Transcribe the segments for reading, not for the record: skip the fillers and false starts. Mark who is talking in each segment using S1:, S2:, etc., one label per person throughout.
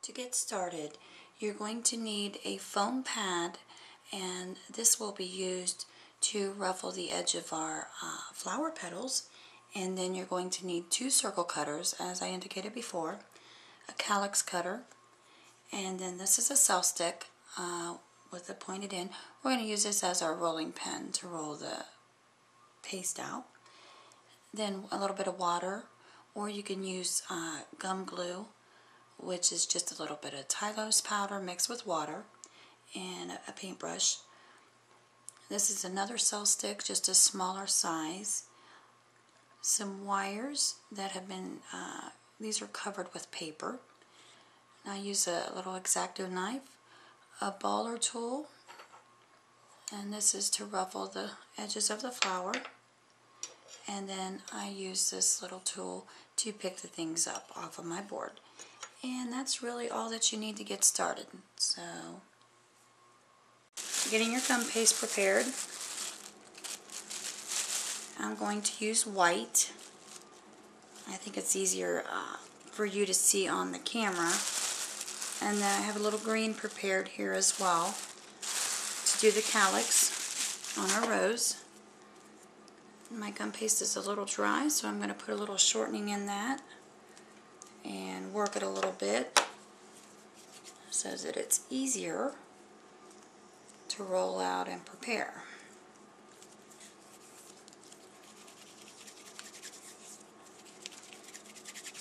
S1: To get started, you're going to need a foam pad, and this will be used to ruffle the edge of our flower petals. And then you're going to need 2 circle cutters, as I indicated before, a calyx cutter, and then this is a cell stick with a pointed end. We're going to use this as our rolling pin to roll the paste out. Then a little bit of water, or you can use gum glue, which is just a little bit of Tylose powder mixed with water, and a paintbrush. This is another cell stick, just a smaller size. Some wires that have been, these are covered with paper. And I use a little X-Acto knife, a baller tool, and this is to ruffle the edges of the flower. And then I use this little tool to pick the things up off of my board. And that's really all that you need to get started. So, getting your gum paste prepared, I'm going to use white. I think it's easier for you to see on the camera. And then I have a little green prepared here as well to do the calyx on our rose. My gum paste is a little dry, so I'm going to put a little shortening in that and work it a little bit so that it's easier to roll out and prepare.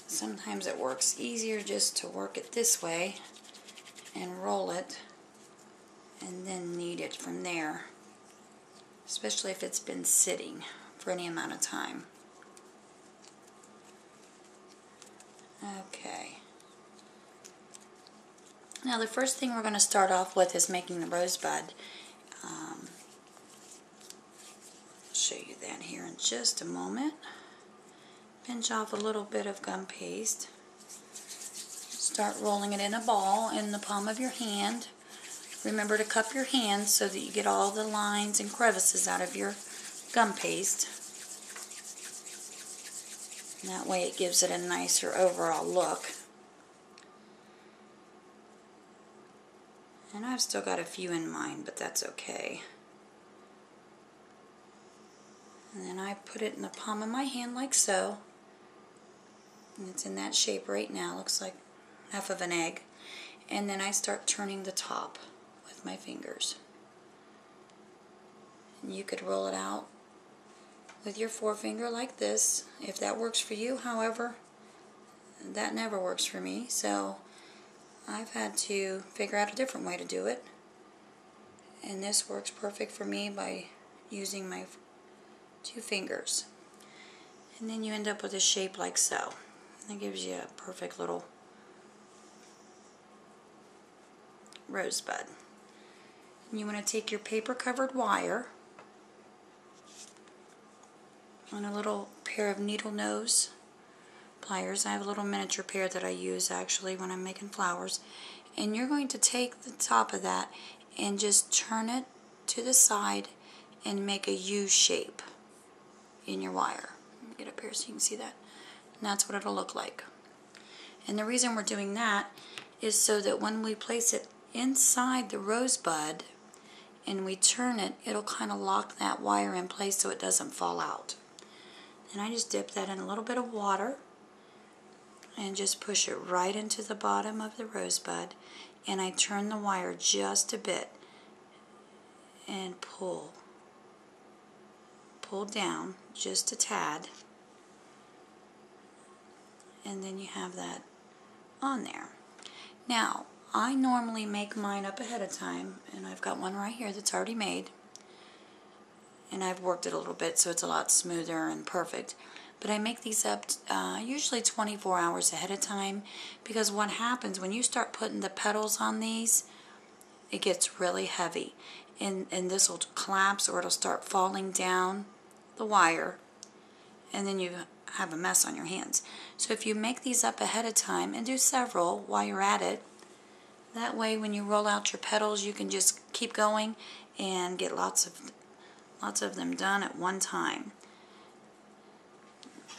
S1: Sometimes it works easier just to work it this way and roll it and then knead it from there, especially if it's been sitting for any amount of time. Okay. Now the first thing we're going to start off with is making the rosebud. I'll show you that here in just a moment. Pinch off a little bit of gum paste. Start rolling it in a ball in the palm of your hand. Remember to cup your hands so that you get all the lines and crevices out of your gum paste. And that way it gives it a nicer overall look. And I've still got a few in mind, but that's okay. And then I put it in the palm of my hand like so. And it's in that shape right now. Looks like half of an egg. And then I start turning the top with my fingers. And you could roll it out with your forefinger like this, if that works for you. However, that never works for me, so I've had to figure out a different way to do it. And this works perfect for me by using my 2 fingers. And then you end up with a shape like so. That gives you a perfect little rosebud. And you want to take your paper covered wire on a little pair of needle nose pliers. I have a little miniature pair that I use actually when I'm making flowers. And you're going to take the top of that and just turn it to the side and make a U shape in your wire. Let me get up here so you can see that. And that's what it'll look like. And the reason we're doing that is so that when we place it inside the rosebud and we turn it, it'll kind of lock that wire in place so it doesn't fall out. And I just dip that in a little bit of water and just push it right into the bottom of the rosebud, and I turn the wire just a bit and pull down just a tad, and then you have that on there. Now I normally make mine up ahead of time, and I've got one right here that's already made. And I've worked it a little bit so it's a lot smoother and perfect. But I make these up usually 24 hours ahead of time, because what happens when you start putting the petals on these, it gets really heavy. And this will collapse, or it'll start falling down the wire, and then you have a mess on your hands. So if you make these up ahead of time and do several while you're at it, that way when you roll out your petals you can just keep going and get lots of them done at one time.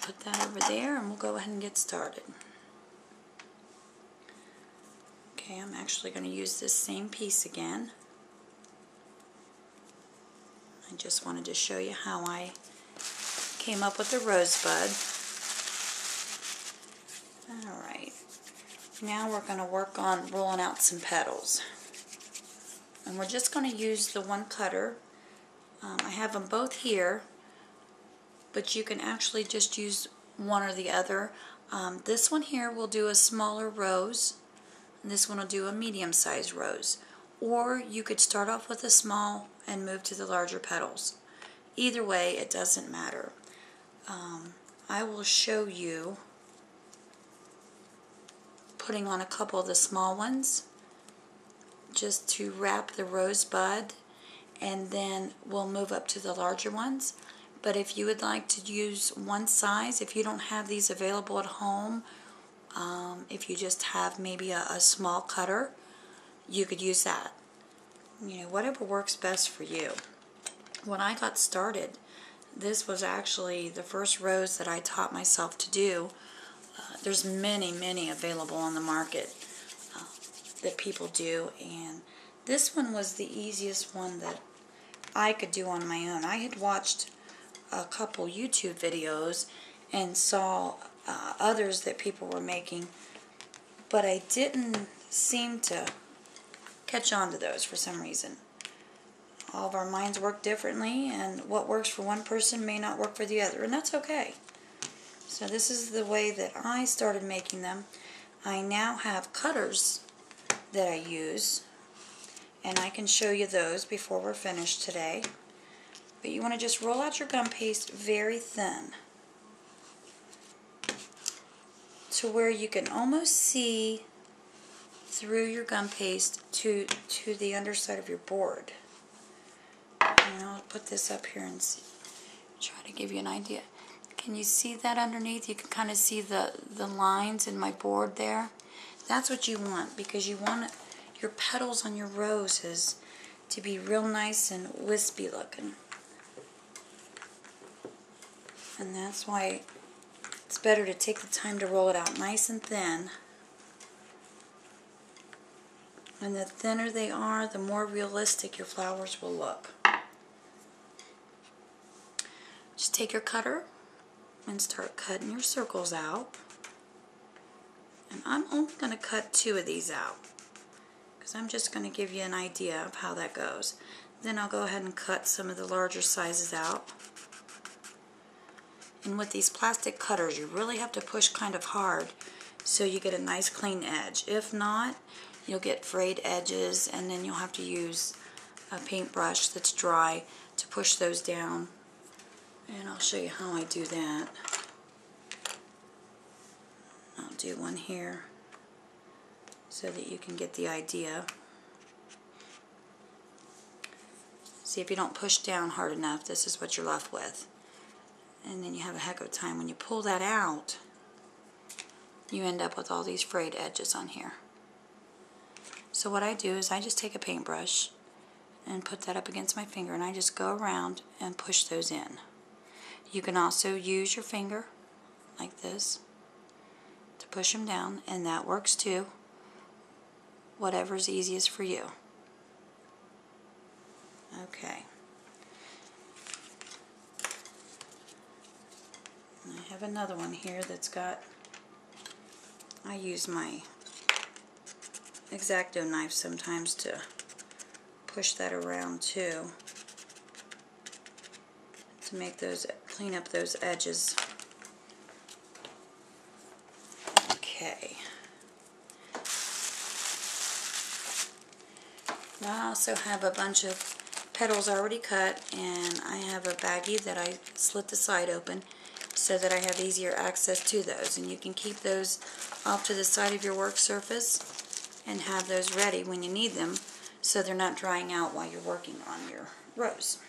S1: Put that over there and we'll go ahead and get started. Okay, I'm actually going to use this same piece again. I just wanted to show you how I came up with the rosebud. Alright, now we're going to work on rolling out some petals. And we're just going to use the one cutter. I have them both here, but you can actually just use one or the other. This one here will do a smaller rose, and this one will do a medium-sized rose. Or you could start off with a small and move to the larger petals. Either way, it doesn't matter. I will show you putting on a couple of the small ones just to wrap the rosebud, and then we'll move up to the larger ones. But if you would like to use one size, if you don't have these available at home, if you just have maybe a small cutter, you could use that. You know, whatever works best for you. When I got started, this was actually the first rose that I taught myself to do. There's many available on the market that people do, and this one was the easiest one that I could do on my own. I had watched a couple YouTube videos and saw others that people were making, but I didn't seem to catch on to those for some reason. All of our minds work differently, and what works for one person may not work for the other, and that's okay. So this is the way that I started making them. I now have cutters that I use, and I can show you those before we're finished today. But you want to just roll out your gum paste very thin to where you can almost see through your gum paste to the underside of your board. And I'll put this up here and see, try to give you an idea. Can you see that underneath? You can kind of see the lines in my board there. That's what you want, because you want your petals on your roses to be real nice and wispy looking. And that's why it's better to take the time to roll it out nice and thin. And the thinner they are, the more realistic your flowers will look. Just take your cutter and start cutting your circles out. And I'm only going to cut 2 of these out, because I'm just going to give you an idea of how that goes. Then I'll go ahead and cut some of the larger sizes out. And with these plastic cutters, you really have to push kind of hard so you get a nice clean edge. If not, you'll get frayed edges, and then you'll have to use a paintbrush that's dry to push those down. And I'll show you how I do that. I'll do one here so that you can get the idea. See, if you don't push down hard enough, this is what you're left with. And then you have a heck of a time. When you pull that out, you end up with all these frayed edges on here. So what I do is I just take a paintbrush and put that up against my finger, and I just go around and push those in. You can also use your finger like this to push them down, and that works too. Whatever's easiest for you. Okay. I have another one here that's got, I use my X-Acto knife sometimes to push that around too, to make those, clean up those edges. Okay. Now I also have a bunch of petals already cut, and I have a baggie that I slit the side open so that I have easier access to those. And you can keep those off to the side of your work surface and have those ready when you need them, so they're not drying out while you're working on your rose.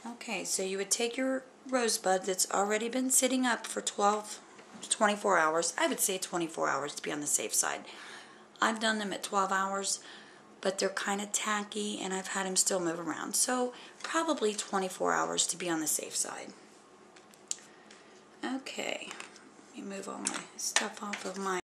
S1: Okay, so you would take your rosebud that's already been sitting up for 12 to 24 hours. I would say 24 hours to be on the safe side. I've done them at 12 hours, but they're kind of tacky, and I've had them still move around. So probably 24 hours to be on the safe side. Okay, let me move all my stuff off of my